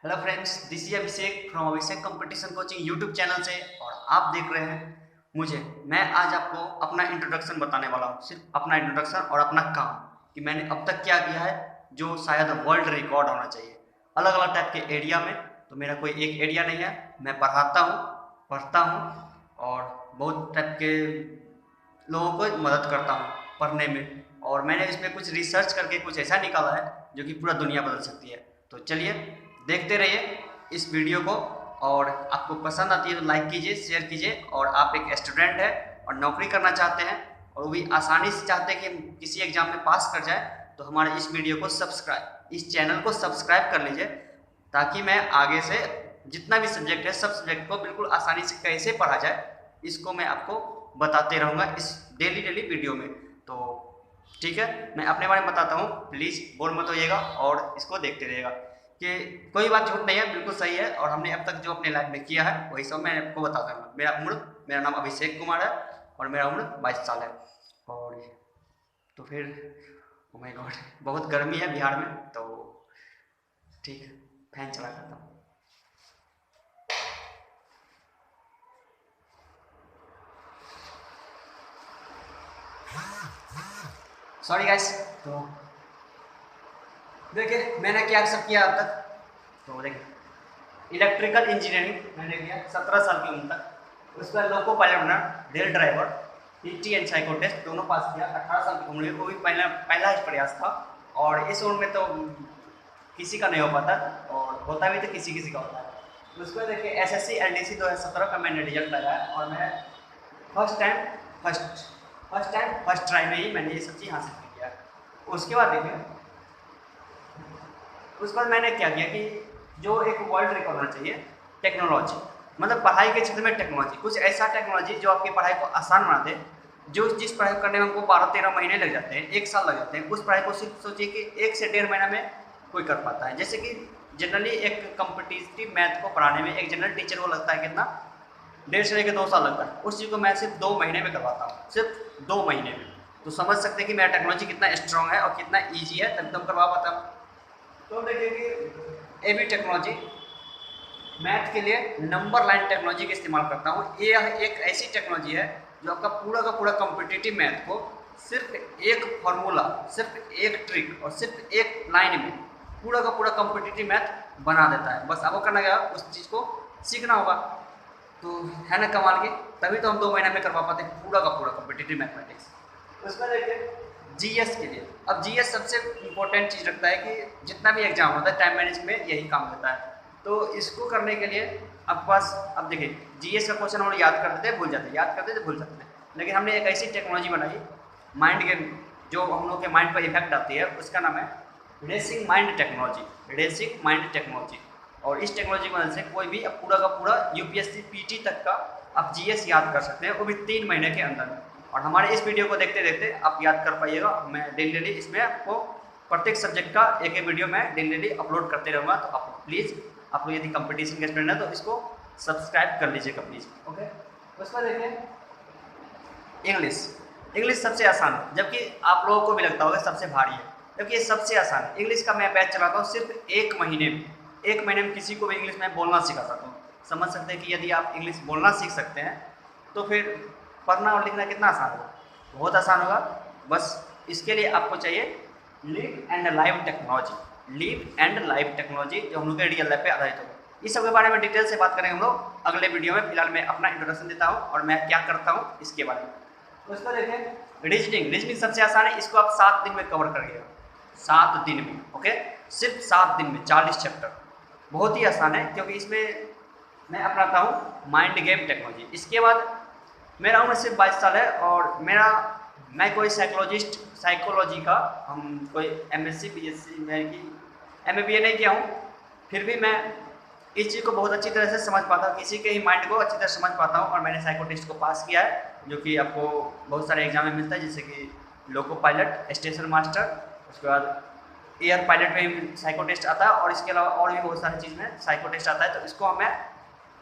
Hello friends, this is Abhishek from Abhishek competition coaching YouTube channel से और आप देख रहे हैं मुझे। मैं आज आपको अपना इंट्रोडक्शन बताने वाला हूँ, सिर्फ अपना इंट्रोडक्शन और अपना काम कि मैंने अब तक क्या किया है जो शायद वर्ल्ड रिकॉर्ड होना चाहिए अलग अलग टाइप के एरिया में। तो मेरा कोई एक एरिया नहीं है, मैं पढ़ाता हूँ, पढ़ता हूँ और बहुत टाइप के लोगों को मदद करता हूँ पढ़ने में। और मैंने इसमें कुछ रिसर्च करके कुछ ऐसा निकाला है जो कि पूरा दुनिया बदल सकती है। तो चलिए देखते रहिए इस वीडियो को, और आपको पसंद आती है तो लाइक कीजिए, शेयर कीजिए। और आप एक स्टूडेंट हैं और नौकरी करना चाहते हैं और वो भी आसानी से चाहते हैं कि हम किसी एग्जाम में पास कर जाए, तो हमारे इस वीडियो को इस चैनल को सब्सक्राइब कर लीजिए, ताकि मैं आगे से जितना भी सब्जेक्ट है सब सब्जेक्ट को बिल्कुल आसानी से कैसे पढ़ा जाए इसको मैं आपको बताते रहूँगा इस डेली वीडियो में। तो ठीक है, मैं अपने बारे में बताता हूँ, प्लीज़ बोर मत होइएगा और इसको देखते रहिएगा कि कोई बात झूठ नहीं है, बिल्कुल सही है। और हमने अब तक जो अपने लाइफ में किया है वही सब मैं आपको बताता हूँ। मेरा नाम अभिषेक कुमार है और मेरा उम्र 22 साल है। और तो फिर ओ माय गॉड, बहुत गर्मी है बिहार में, तो ठीक है, फैन चला करता हूँ। Sorry guys. तो देखिए मैंने क्या सब किया अब तक। तो देखिए इलेक्ट्रिकल इंजीनियरिंग मैंने किया 17 साल की उम्र तक। उसके बाद लोको पायलट बना, rail driver, PT and psycho test दोनों पास किया 18 साल की उम्र में। वो भी पहला ही प्रयास था और इस उम्र में तो किसी का नहीं हो पाता, और होता भी तो किसी किसी का होता है। उसके बाद देखिए एसएससी एलडीसी 2017 का मैंने रिजल्ट लगाया और मैं फर्स्ट ट्राई में ही मैंने ये सब चीज़ हासिल किया। उसके बाद देखिए उसके बाद मैंने क्या किया कि जो एक वर्ल्ड रिकॉर्ड होना चाहिए टेक्नोलॉजी, मतलब पढ़ाई के क्षेत्र में टेक्नोलॉजी, कुछ ऐसा टेक्नोलॉजी जो आपकी पढ़ाई को आसान बना दे। जिस पढ़ाई करने में हमको 12-13 महीने लग जाते हैं, एक साल लग जाते हैं, उस पढ़ाई को सिर्फ सोचिए कि 1 से 1.5 महीना में कोई कर पाता है। जैसे कि जनरली एक कम्पिटिटिव मैथ को पढ़ाने में एक जनरल टीचर को लगता है कितना, 1.5 से लेकर 2 साल लगता है। उस चीज़ को मैं सिर्फ 2 महीने में करवाता हूँ, सिर्फ 2 महीने में। तो समझ सकते हैं कि मेरा टेक्नोलॉजी कितना स्ट्रांग है और कितना ईजी है, तभी तो हम करवा पाता हूँ। तो देखिए कि एबी टेक्नोलॉजी मैथ के लिए नंबर लाइन टेक्नोलॉजी का इस्तेमाल करता हूँ। ये एक ऐसी टेक्नोलॉजी है जो आपका पूरा का पूरा कॉम्पिटिटिव मैथ को सिर्फ एक फार्मूला, सिर्फ एक ट्रिक और सिर्फ एक लाइन में पूरा का पूरा कॉम्पिटिटिव मैथ बना देता है। बस आपको करना क्या, उस चीज़ को सीखना होगा। तो है ना कमाल की, तभी तो हम 2 महीने में करवा पाते हैं पूरा का पूरा कॉम्पिटिटिव मैथमेटिक्स। उसमें देखिए जीएस के लिए, अब जीएस सबसे इम्पोर्टेंट चीज़ रखता है कि जितना भी एग्जाम होता है टाइम मैनेज में यही काम देता है। तो इसको करने के लिए आपके पास, अब देखिए जीएस का क्वेश्चन हम लोग याद कर देते हैं भूल जाते हैं, याद करते थे भूल जाते हैं, लेकिन हमने एक ऐसी टेक्नोलॉजी बनाई माइंड गेम, जो हम लोग के माइंड पर इफेक्ट आती है, उसका नाम है racing mind technology, racing mind technology. और इस टेक्नोलॉजी की मदद से कोई भी अब पूरा का पूरा यूपीएससी पीटी तक का आप जीएस याद कर सकते हैं, वो भी 3 महीने के अंदर में। और हमारे इस वीडियो को देखते देखते आप याद कर पाइएगा। मैं डेली इसमें आपको प्रत्येक सब्जेक्ट का एक एक वीडियो मैं डेली अपलोड करते रहूँगा। तो आप प्लीज़, आप लोग यदि कंपटीशन के स्टूडेंट है तो इसको सब्सक्राइब कर लीजिएगा प्लीज़। ओके, उसका देखिए इंग्लिश सबसे आसान है, जबकि आप लोगों को भी लगता होगा सबसे भारी है, जबकि ये सबसे आसान है। इंग्लिश का मैं बैच चलाता हूँ सिर्फ 1 महीने में। 1 महीने में किसी को भी इंग्लिश में बोलना सिखा सकता हूँ। समझ सकते हैं कि यदि आप इंग्लिश बोलना सीख सकते हैं तो फिर पढ़ना और लिखना कितना आसान होगा, बहुत आसान होगा। बस इसके लिए आपको चाहिए live and live technology, live and live technology जो हम लोग के रियल लाइफ पे आधारित होगा। इस सब के बारे में डिटेल से बात करेंगे हम लोग अगले वीडियो में। फिलहाल मैं अपना इंट्रोडक्शन देता हूँ और मैं क्या करता हूँ इसके बारे में। तो इसको देखें रीजनिंग सबसे आसान है, इसको आप 7 दिन में कवर करिएगा, 7 दिन में। ओके, सिर्फ 7 दिन में 40 चैप्टर, बहुत ही आसान है, क्योंकि इसमें मैं अपनाता हूँ माइंड गेम टेक्नोलॉजी। इसके बाद मेरा उम्र सिर्फ 22 साल है और मैं कोई साइकोलॉजी का, हम कोई एमएससी बीएससी मैं की एमए बीए नहीं किया हूँ, फिर भी मैं इस चीज़ को बहुत अच्छी तरह से समझ पाता हूँ, किसी के ही माइंड को अच्छी तरह समझ पाता हूँ। और मैंने साइको टेस्ट को पास किया है, जो कि आपको बहुत सारे एग्जाम में मिलता है, जैसे कि लोको पायलट, स्टेशन मास्टर, उसके बाद एयर पायलट में साइको टेस्ट आता है, और इसके अलावा और भी बहुत सारी चीज़ में साइको टेस्ट आता है। तो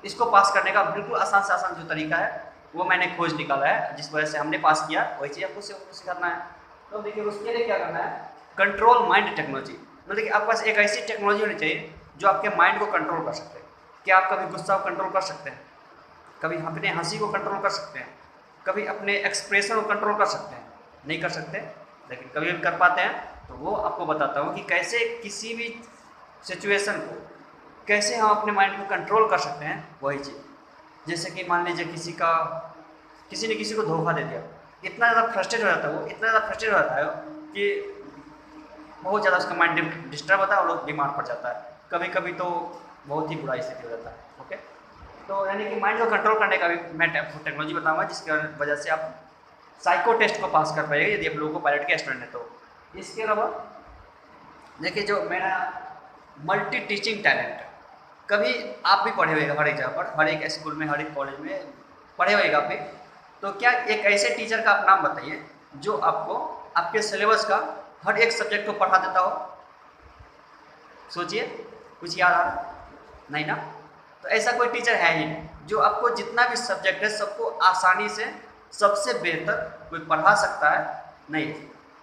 इसको पास करने का बिल्कुल आसान से आसान जो तरीका है वो मैंने खोज निकाला है, जिस वजह से हमने पास किया, वही चीज़ आपको सिखाना है। तो देखिए उसके लिए क्या करना है, कंट्रोल माइंड टेक्नोलॉजी। मतलब कि आपके पास एक ऐसी टेक्नोलॉजी होनी चाहिए जो आपके माइंड को कंट्रोल कर सकते हैं। क्या आप कभी गुस्सा को कंट्रोल कर सकते हैं? कभी अपने हंसी को कंट्रोल कर सकते हैं? कभी अपने एक्सप्रेशन को कंट्रोल कर सकते हैं? नहीं कर सकते, लेकिन कभी भी कर पाते हैं। तो वो आपको बताता हूँ कि कैसे किसी भी सिचुएशन को कैसे हम अपने माइंड को कंट्रोल कर सकते हैं। वही चीज़, जैसे कि मान लीजिए किसी ने किसी को धोखा दे दिया, इतना ज़्यादा फ्रस्ट्रेट हो जाता है वो, इतना ज़्यादा फ्रस्ट्रेट हो जाता है कि बहुत ज़्यादा उसका माइंड डिस्टर्ब होता है और लोग बीमार पड़ जाता है। कभी कभी तो बहुत ही बुरा स्थिति हो जाता है। ओके, तो यानी कि माइंड को कंट्रोल करने का भी मैं टेक्नोलॉजी बताऊंगा, जिसकी वजह से आप साइको टेस्ट को पास कर पाएंगे यदि आप लोगों को पायलट के स्टूडेंट है तो। इसके अलावा देखिए, जो मेरा मल्टी टीचिंग टैलेंट, कभी आप भी पढ़े होएगा हर एक जगह पर, हर एक स्कूल में, हर एक कॉलेज में पढ़े होएगा आप भी। तो क्या एक ऐसे टीचर का आप नाम बताइए जो आपको आपके सिलेबस का हर एक सब्जेक्ट को पढ़ा देता हो? सोचिए, कुछ याद आ रहा? नहीं ना? तो ऐसा कोई टीचर है ही नहीं जो आपको जितना भी सब्जेक्ट है सबको आसानी से सबसे बेहतर कोई पढ़ा सकता है, नहीं।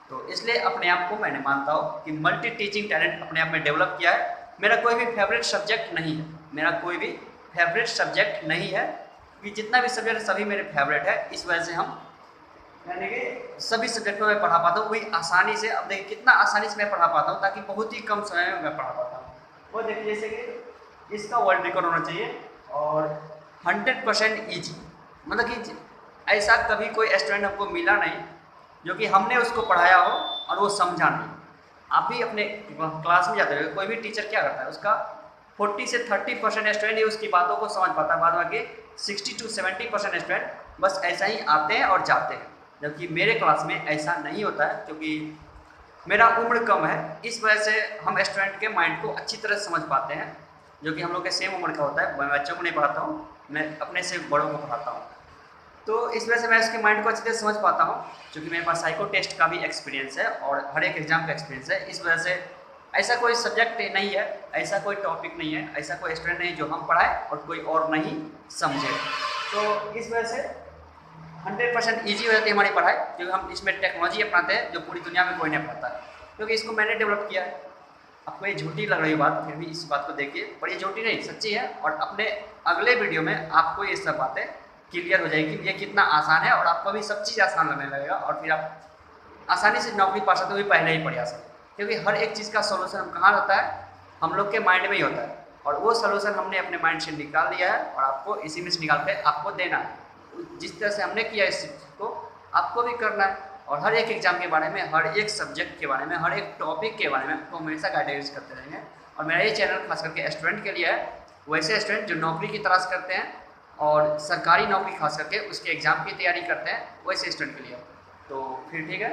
तो इसलिए अपने आप को मैंने मानता हूँ कि मल्टी टीचिंग टैलेंट अपने आप में डेवलप किया है। मेरा कोई भी फेवरेट सब्जेक्ट नहीं है, मेरा कोई भी फेवरेट सब्जेक्ट नहीं है, कि जितना भी सब्जेक्ट है सभी मेरे फेवरेट है। इस वजह से हम यानी कि सभी सब्जेक्ट में मैं पढ़ा पाता हूँ वही आसानी से। अब देखिए कितना आसानी से मैं पढ़ा पाता हूँ, ताकि बहुत ही कम समय में मैं पढ़ा पाता हूँ। वो देखिए, जैसे कि इसका वर्ल्ड रिकॉर्ड होना चाहिए और 100% ईजी, मतलब कि ऐसा कभी कोई स्टूडेंट हमको मिला नहीं जो कि हमने उसको पढ़ाया हो और वो समझा नहीं। आप भी अपने क्लास में जाते हो, कोई भी टीचर क्या करता है, उसका 40 से 30% स्टूडेंट ही उसकी बातों को समझ पाता है, बाद बाकी 60 to 70% स्टूडेंट बस ऐसा ही आते हैं और जाते हैं। जबकि मेरे क्लास में ऐसा नहीं होता है, क्योंकि मेरा उम्र कम है, इस वजह से हम स्टूडेंट के माइंड को अच्छी तरह समझ पाते हैं, जो कि हम लोग के सेम उम्र का होता है। मैं बच्चों को नहीं पढ़ाता हूँ, मैं अपने से बड़ों को पढ़ाता हूँ। तो इस वजह से मैं उसके माइंड को अच्छी तरह समझ पाता हूँ, क्योंकि मेरे पास साइको टेस्ट का भी एक्सपीरियंस है और हर एक एग्जाम का एक्सपीरियंस है। इस वजह से ऐसा कोई सब्जेक्ट नहीं है, ऐसा कोई टॉपिक नहीं है, ऐसा कोई स्टूडेंट नहीं जो हम पढ़ाए और कोई और नहीं समझे। तो इस वजह से 100% ईजी हो जाती है हमारी पढ़ाई, क्योंकि हम इसमें टेक्नोलॉजी अपनाते हैं जो पूरी दुनिया में कोई नहीं अपनाता है, क्योंकि इसको मैंने डेवलप किया है। आपको ये झूठी लग रही बात, फिर भी इस बात को देखिए, पर ये झूठी नहीं, सच्ची है। और अपने अगले वीडियो में आपको ये सब बातें क्लियर हो जाएगी कि ये कितना आसान है, और आपको भी सब चीज़ आसान लगने लगेगा, और फिर आप आसानी से नौकरी पा सकते हो भी पहले ही प्रयास में। क्योंकि हर एक चीज़ का सोल्यूशन कहाँ रहता है, हम लोग के माइंड में ही होता है, और वो सोल्यूशन हमने अपने माइंड से निकाल लिया है और आपको इसी में से निकाल के आपको देना है। जिस तरह से हमने किया इस चीज़ को आपको भी करना है। और हर एक एग्जाम के बारे में, हर एक सब्जेक्ट के बारे में, हर एक टॉपिक के बारे में आपको हमेशा गाइडेंस करते रहेंगे। और मेरा ये चैनल खास करके स्टूडेंट के लिए है, वैसे स्टूडेंट जो नौकरी की तलाश करते हैं और सरकारी नौकरी खास करके उसके एग्ज़ाम की तैयारी करते हैं, वैसे स्टूडेंट के लिए। तो फिर ठीक है,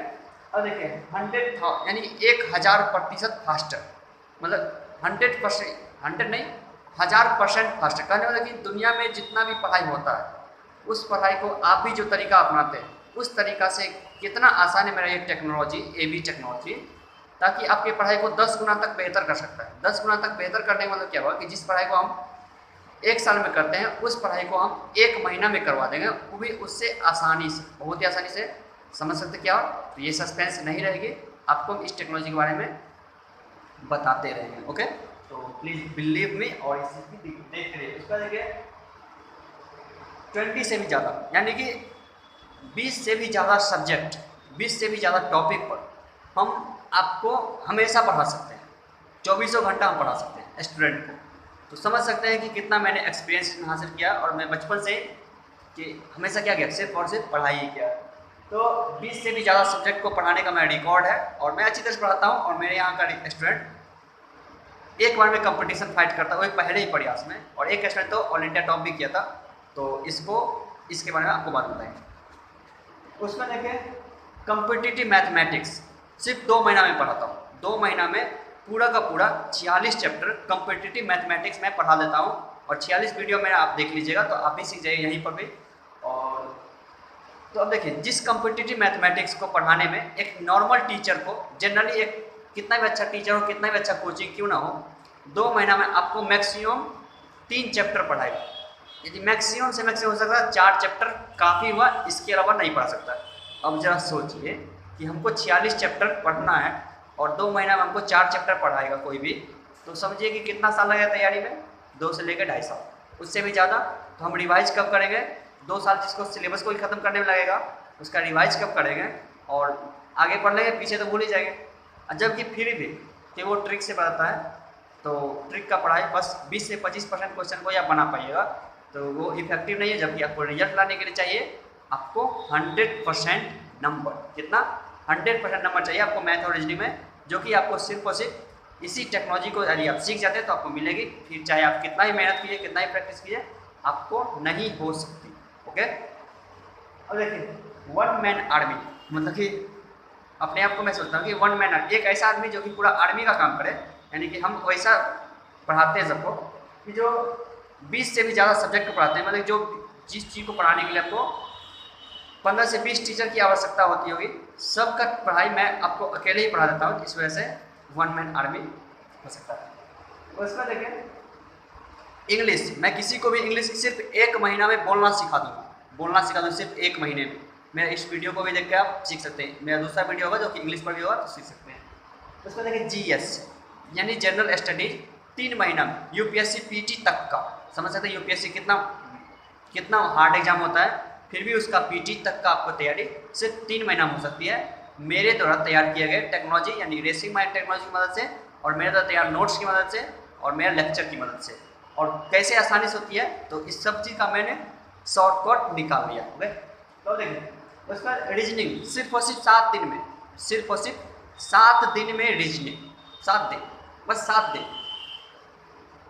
अब देखिए 100 यानी 1000% फास्टर, मतलब 100% नहीं 1000% फास्टर कहने वाला कि दुनिया में जितना भी पढ़ाई होता है उस पढ़ाई को आप भी जो तरीका अपनाते हैं उस तरीका से कितना आसान है मेरा ये टेक्नोलॉजी, एबी टेक्नोलॉजी, ताकि आपकी पढ़ाई को 10 गुना तक बेहतर कर सकता है। 10 गुना तक बेहतर करने का मतलब क्या हुआ कि जिस पढ़ाई को हम 1 साल में करते हैं उस पढ़ाई को हम 1 महीना में करवा देंगे, वो भी उससे आसानी से, बहुत ही आसानी से। समझ सकते क्या हो? तो ये सस्पेंस नहीं रहेगी, आपको हम इस टेक्नोलॉजी के बारे में बताते रहेंगे। ओके, तो प्लीज़ बिलीव मी और इस चीज़ की देखते रहिए। उसका देखिए 20 से भी ज़्यादा, यानी कि 20 से भी ज़्यादा सब्जेक्ट, 20 से भी ज़्यादा टॉपिक पर हम आपको हमेशा पढ़ा सकते हैं, 24 घंटा हम पढ़ा सकते हैं स्टूडेंट को। तो समझ सकते हैं कि कितना मैंने एक्सपीरियंस हासिल किया, और मैं बचपन से कि हमेशा क्या किया, सिर्फ और सिर्फ पढ़ाई ही किया। तो 20 से भी ज़्यादा सब्जेक्ट को पढ़ाने का मेरा रिकॉर्ड है, और मैं अच्छी तरह से पढ़ाता हूँ। और मेरे यहाँ का स्टूडेंट एक बार में कंपटीशन फाइट करता है, वो पहले ही प्रयास में, और एक स्टूडेंट तो ऑल इंडिया टॉप भी किया था। तो इसके बारे में आपको बात बताएंगे। उसमें देखें कॉम्पिटिटिव मैथमेटिक्स सिर्फ 2 महीना में पढ़ाता हूँ। 2 महीना में पूरा का पूरा 46 चैप्टर कॉम्पिटिटिव मैथमेटिक्स में पढ़ा देता हूँ, और 46 वीडियो मेरा आप देख लीजिएगा तो आप भी सीख जाइए यहीं पर भी। और तो अब देखिए, जिस कॉम्पिटिटिव मैथमेटिक्स को पढ़ाने में एक नॉर्मल टीचर को, जनरली एक कितना भी अच्छा टीचर हो, कितना भी अच्छा कोचिंग क्यों ना हो, 2 महीना में आपको मैक्सिमम 3 चैप्टर पढ़ाएगा। यदि मैक्सिमम से मैक्सिमम हो सकता है 4 चैप्टर काफ़ी हुआ, इसके अलावा नहीं पढ़ा सकता। अब जरा सोचिए कि हमको 46 चैप्टर पढ़ना है और 2 महीना में हमको 4 चैप्टर पढ़ाएगा कोई भी, तो समझिए कि कितना साल लगेगा तैयारी में, 2 से लेकर 2.5 साल, उससे भी ज़्यादा। तो हम रिवाइज कब करेंगे, 2 साल जिसको सिलेबस को ही ख़त्म करने में लगेगा, उसका रिवाइज कब करेंगे और आगे पढ़ लेंगे, पीछे तो भूल ही जाएंगे। जबकि फिर भी कि वो ट्रिक से बताता है, तो ट्रिक का पढ़ाई बस 20 से 25% क्वेश्चन को आप बना पाइएगा, तो वो इफेक्टिव नहीं है। जबकि आपको रिजल्ट लाने के लिए चाहिए आपको 100% नंबर, कितना 100% नंबर चाहिए आपको मैथ और रीजनिंग में, जो कि आपको सिर्फ और सिर्फ इसी टेक्नोलॉजी को यदि आप सीख जाते हैं तो आपको मिलेगी। फिर चाहे आप कितना ही मेहनत कीजिए, कितना ही प्रैक्टिस कीजिए, आपको नहीं हो सकती। ओके, अब देखिए वन मैन आर्मी, मतलब कि अपने आप को मैं सोचता हूँ कि वन मैन आर्मी, एक ऐसा आदमी जो कि पूरा आर्मी का काम करे, यानी कि हम वैसा पढ़ाते हैं सबको कि जो 20 से भी ज़्यादा सब्जेक्ट को पढ़ाते हैं, मतलब जो जिस चीज़ को पढ़ाने के लिए आपको 15 से 20 टीचर की आवश्यकता होती होगी, सबका पढ़ाई मैं आपको अकेले ही पढ़ा देता हूँ। इस वजह से वन मैन आर्मी हो सकता है। उसमें देखें इंग्लिश, मैं किसी को भी इंग्लिश सिर्फ 1 महीना में बोलना सिखा दूँगा, बोलना सिखा दूँ सिर्फ 1 महीने में। मेरा इस वीडियो को भी देख के आप सीख सकते हैं, मेरा दूसरा वीडियो होगा जो कि इंग्लिश पर भी होगा, तो सीख सकते हैं। उसमें देखिए जीएस यानी जनरल स्टडीज 3 महीना में, यूपीएससी पीटी तक का, समझ सकते हैं यूपीएससी कितना हार्ड एग्जाम होता है, फिर भी उसका पीटी तक का आपको तैयारी सिर्फ 3 महीना में हो सकती है, मेरे द्वारा तैयार किए गए टेक्नोलॉजी यानी रेसिंग माइंड टेक्नोलॉजी की मदद से, और मेरे द्वारा तैयार नोट्स की मदद से, और मेरा लेक्चर की मदद से। और कैसे आसानी से होती है, तो इस सब चीज़ का मैंने शॉर्टकट निकाल लिया। ओके, तो देखिए उसका रीजनिंग सिर्फ और सिर्फ 7 दिन में, सिर्फ और सिर्फ 7 दिन में रीजनिंग, 7 दिन, बस 7 दिन,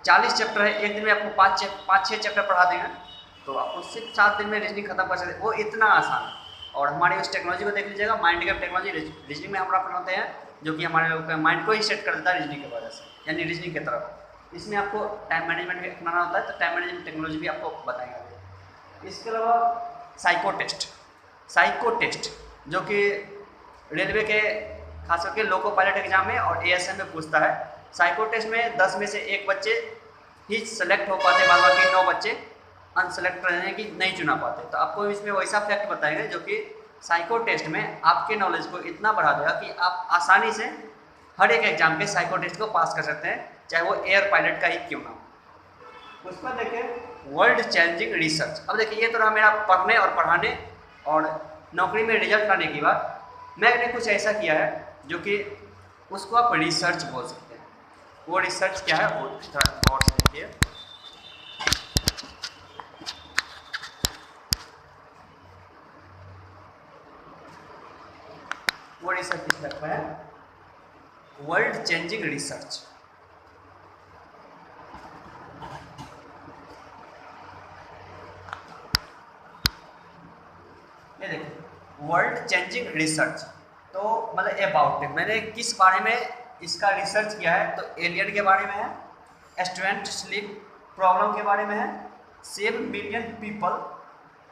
40 चैप्टर है, एक दिन में आपको 5-6 चैप्टर पढ़ा देंगे, तो आपको सिर्फ 7 दिन में रीजनिंग खत्म कर सकते हैं। वो इतना आसान है। और हमारी उस टेक्नोलॉजी को देख लीजिएगा, माइंड गेम टेक्नोलॉजी, रीजनिंग में हम पढ़ाते हैं, जो कि हमारे लोग के माइंड को ही सेट कर देता है रीजनिंग की वजह से, यानी रीजनिंग की तरफ। इसमें आपको टाइम मैनेजमेंट भी अपनाना होता है, तो टाइम मैनेजमेंट टेक्नोलॉजी भी आपको बताएंगे। इसके अलावा साइको टेस्ट जो कि रेलवे के खास करके लोको पायलट एग्जाम में और एएसएम में पूछता है। साइको टेस्ट में 10 में से 1 बच्चे ही सेलेक्ट हो पाते, बाद बाकी 9 बच्चे अनसेलेक्ट रहने की नहीं चुना पाते। तो आपको इसमें वैसा फैक्ट बताएंगे जो कि साइको टेस्ट में आपके नॉलेज को इतना बढ़ा देगा कि आप आसानी से हर एक एग्जाम के साइको टेस्ट को पास कर सकते हैं, चाहे वो एयर पायलट का ही क्यों ना हो। उसमें देखें वर्ल्ड चेंजिंग रिसर्च। अब देखिए ये तो रहा मेरा पढ़ने और पढ़ाने और नौकरी में रिजल्ट लाने की बात। मैंने कुछ ऐसा किया है जो कि उसको आप रिसर्च बोल सकते हैं। वो रिसर्च क्या है वो थोड़ा और से देखिए। वो रिसर्च किस तरह का है, वर्ल्ड चेंजिंग रिसर्च। ये देखिए वर्ल्ड चेंजिंग रिसर्च, तो मतलब अबाउट मैंने किस बारे में इसका रिसर्च किया है, तो एलियन के बारे में है, स्टूडेंट स्लीप प्रॉब्लम के बारे में है, 7 मिलियन पीपल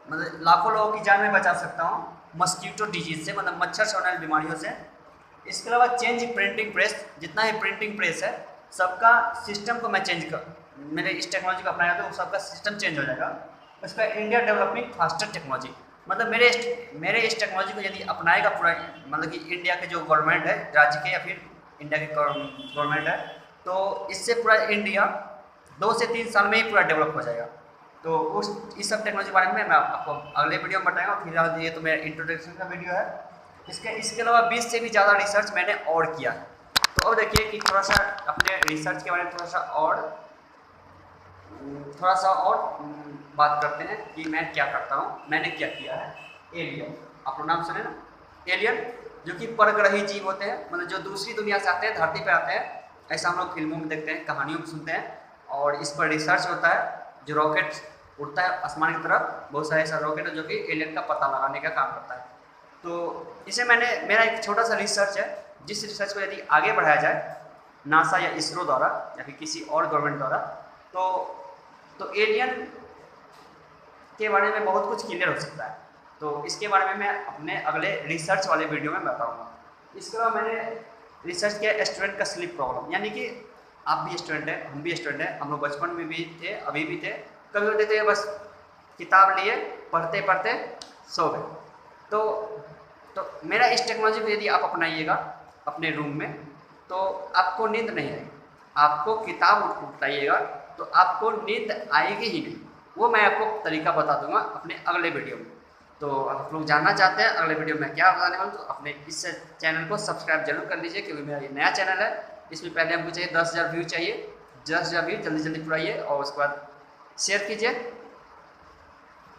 मतलब लाखों लोगों की जान में बचा सकता हूँ मस्कीटो डिजीज से, मतलब मच्छर से होने वाली बीमारियों से। इसके अलावा चेंज प्रिंटिंग प्रेस, जितना ही प्रिंटिंग प्रेस है सबका सिस्टम को मैं चेंज कर, मेरे इस टेक्नोलॉजी को अपनाया तो सबका सिस्टम चेंज हो जाएगा। उसका इंडिया डेवलपिंग फास्टर टेक्नोलॉजी, मतलब मेरे इस टेक्नोलॉजी को यदि अपनाएगा पूरा, मतलब कि इंडिया के जो गवर्नमेंट है राज्य के या फिर इंडिया के गवर्नमेंट है, तो इससे पूरा इंडिया 2 से 3 साल में ही पूरा डेवलप हो जाएगा। तो इस सब टेक्नोलॉजी के बारे में मैं आपको अगले वीडियो में बताऊंगा। फिलहाल ये तो मेरा इंट्रोडक्शन का वीडियो है। इसके अलावा 20 से भी ज़्यादा रिसर्च मैंने और किया। तो अब देखिए कि थोड़ा सा अपने रिसर्च के बारे में थोड़ा सा और बात करते हैं कि मैं क्या करता हूँ, मैंने क्या किया है। एलियन, आप लोग नाम सुने ना, एलियन जो कि परग्रही जीव होते हैं, मतलब जो दूसरी दुनिया से आते हैं, धरती पे आते हैं, ऐसा हम लोग फिल्मों में देखते हैं, कहानियों में सुनते हैं, और इस पर रिसर्च होता है। जो रॉकेट उड़ता है आसमान की तरफ, बहुत सारे ऐसा रॉकेट है जो कि एलियन का पता लगाने का काम करता है। तो इसे मेरा एक छोटा सा रिसर्च है, जिस रिसर्च को यदि आगे बढ़ाया जाए नासा या इसरो द्वारा या फिर किसी और गवर्नमेंट द्वारा, तो एलियन के बारे में बहुत कुछ क्लियर हो सकता है। तो इसके बारे में मैं अपने अगले रिसर्च वाले वीडियो में बताऊंगा। इसके अलावा मैंने रिसर्च किया स्टूडेंट का स्लीप प्रॉब्लम, यानी कि आप भी स्टूडेंट हैं, हम भी स्टूडेंट हैं, हम लोग बचपन में भी थे, अभी भी थे, कभी होते थे बस किताब लिए पढ़ते पढ़ते सो गए। तो मेरा इस टेक्नोलॉजी को यदि आप अपनाइएगा अपने रूम में, तो आपको नींद नहीं आएगी। आपको किताब उठाइएगा तो आपको नींद आएगी ही नहीं। वो मैं आपको तरीका बता दूंगा अपने अगले वीडियो में। तो आप लोग जानना चाहते हैं अगले वीडियो में क्या बताने वाला, तो अपने इस चैनल को सब्सक्राइब जरूर कर लीजिए, क्योंकि मेरा ये नया चैनल है। इसमें पहले हमको चाहिए 10,000 व्यू चाहिए, 10,000 व्यू जल्दी जल्दी पुराइए और उसके बाद शेयर कीजिए